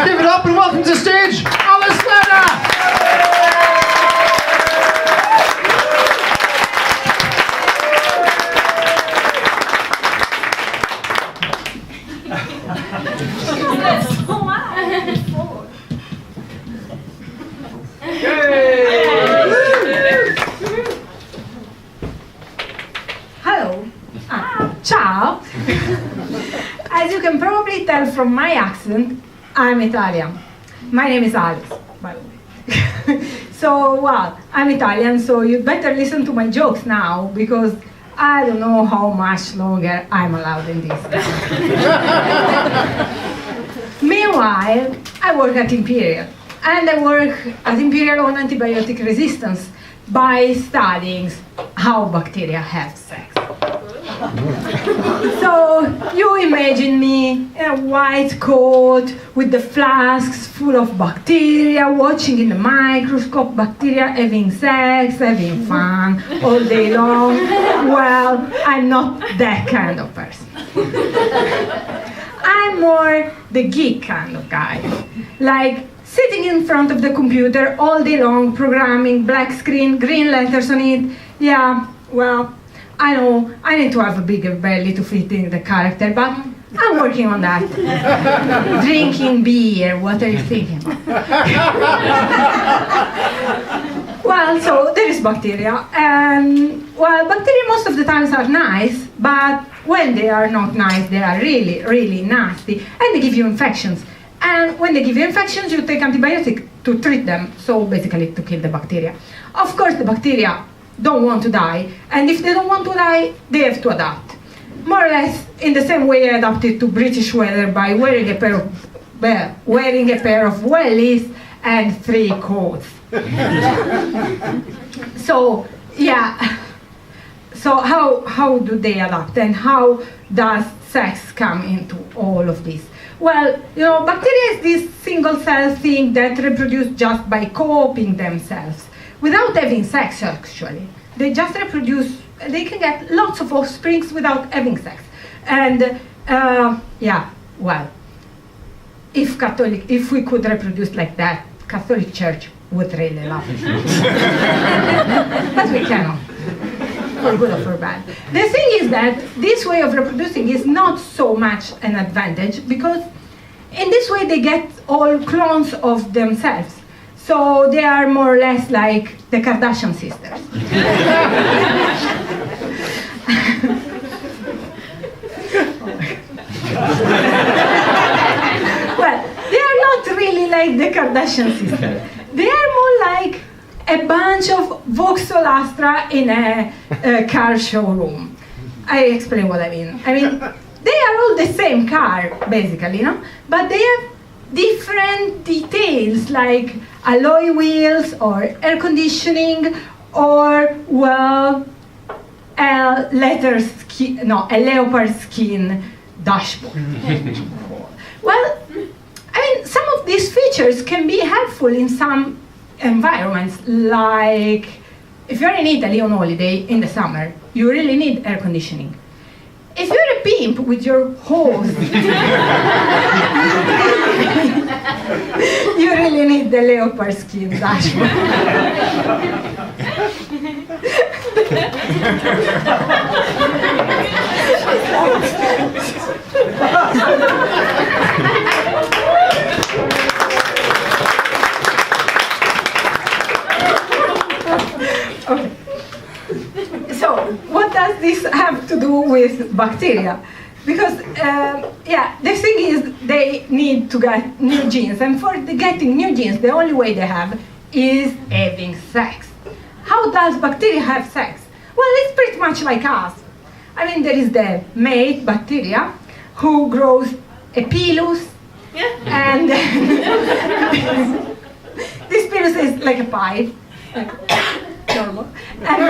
Give it up and welcome to the stage, Alice Lerner! Hello. Ciao. As you can probably tell from my accent, I'm Italian. My name is Alice, by the way. So, well, I'm Italian, so you'd better listen to my jokes now, because I don't know how much longer I'm allowed in this country. Meanwhile, I work at Imperial, and I work at Imperial on antibiotic resistance by studying how bacteria have sex. So you imagine me in a white coat with the flasks full of bacteria, watching in the microscope bacteria having sex, having fun all day long. Well, I'm not that kind of person. I'm more the geek kind of guy, like sitting in front of the computer all day long, programming, black screen, green letters on it. Yeah, well, I know I need to have a bigger belly to fit in the character, but I'm working on that. Drinking beer, what are you thinking about? Well, so there is bacteria, and well, bacteria most of the times are nice, but when they are not nice, they are really, really nasty, and they give you infections. And when they give you infections, you take antibiotics to treat them, so basically to kill the bacteria. Of course, the bacteria don't want to die, and if they don't want to die, they have to adapt. More or less in the same way I adapted to British weather by wearing a pair of wellies and 3 coats. So, yeah, so how do they adapt, and how does sex come into all of this? Well, you know, bacteria is this single-cell thing that reproduce just by coping themselves, without having sex, actually. They just reproduce, they can get lots of offsprings without having sex. And, yeah, well, if we could reproduce like that, Catholic Church would really love it. But we cannot, for good or for bad. The thing is that this way of reproducing is not so much an advantage, because in this way they get all clones of themselves. So they are more or less like the Kardashian sisters. Well, they are not really like the Kardashian sisters. They are more like a bunch of Vauxhall Astra in a car showroom. I explain what I mean. I mean, they are all the same car, basically, no? But they have different details, like alloy wheels, or air conditioning, or, well, a leopard skin dashboard. Well, I mean, some of these features can be helpful in some environments, like if you're in Italy on holiday in the summer, you really need air conditioning. If you're a pimp with your hose, you really need the leopard skin dashboard. Okay. So, what does this have to do with bacteria? Because, yeah, the thing is they need to get new genes, and for getting new genes, the only way they have is having sex. How does bacteria have sex? Well, it's pretty much like us. I mean, there is the mate bacteria who grows a pilus, and this pilus is like a pipe. Normal. And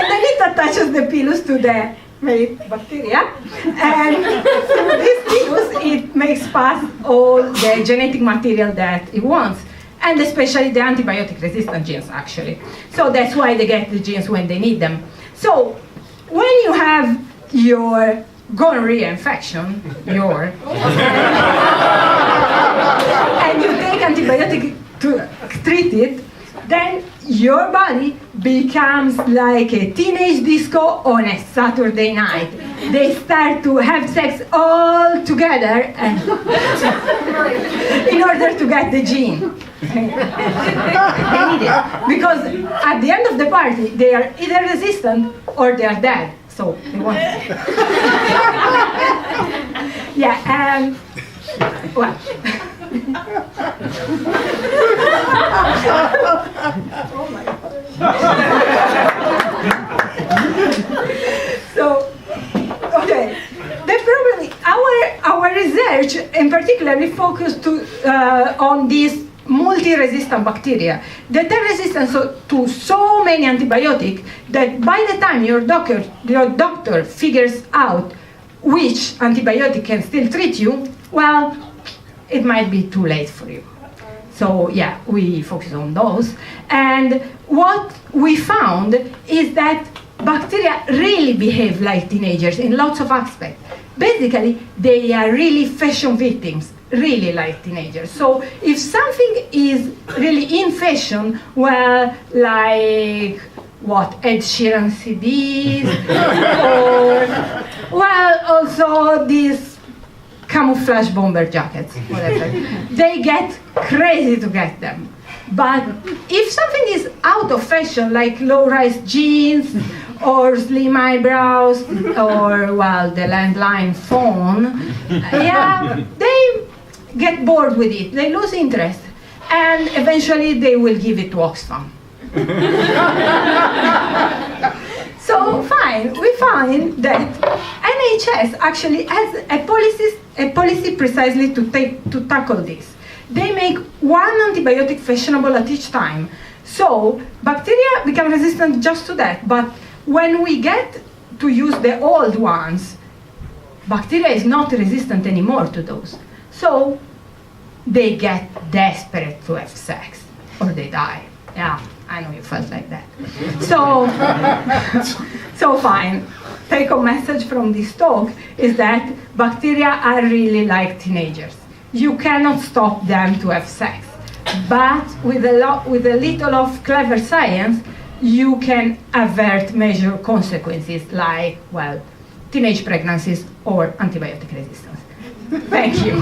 then it attaches the pilus to the mate bacteria, and through this pilus it makes pass all the genetic material that it wants, and especially the antibiotic resistant genes, actually. So that's why they get the genes when they need them. So when you have your gonorrhea infection, and you take antibiotic to treat it, then your body becomes like a teenage disco on a Saturday night. They start to have sex all together and in order to get the gene. They need it. Because at the end of the party, they are either resistant or they are dead. So they want it. Yeah, and well. Oh my God. So, okay. The problem is our research in particular focused on these multi-resistant bacteria that are resistant to so many antibiotics that by the time your doctor figures out which antibiotic can still treat you, well, it might be too late for you. So yeah, we focus on those. And what we found is that bacteria really behave like teenagers in lots of aspects. Basically, they are really fashion victims, really like teenagers. So if something is really in fashion, well, like what, Ed Sheeran CDs, or, well, also these camouflage bomber jackets, whatever. They get crazy to get them. But if something is out of fashion, like low-rise jeans, or slim eyebrows, or, well, the landline phone, yeah, they get bored with it, they lose interest, and eventually they will give it to Oxfam. So fine, we find that NHS actually has a policy precisely to tackle this. They make one antibiotic fashionable at each time. So bacteria become resistant just to that, but when we get to use the old ones, bacteria is not resistant anymore to those. So they get desperate to have sex, or they die. Yeah, I know you felt like that. So fine. Take-home message from this talk is that bacteria are really like teenagers. You cannot stop them to have sex, but with a little of clever science, you can avert major consequences like, well, teenage pregnancies or antibiotic resistance. Thank you.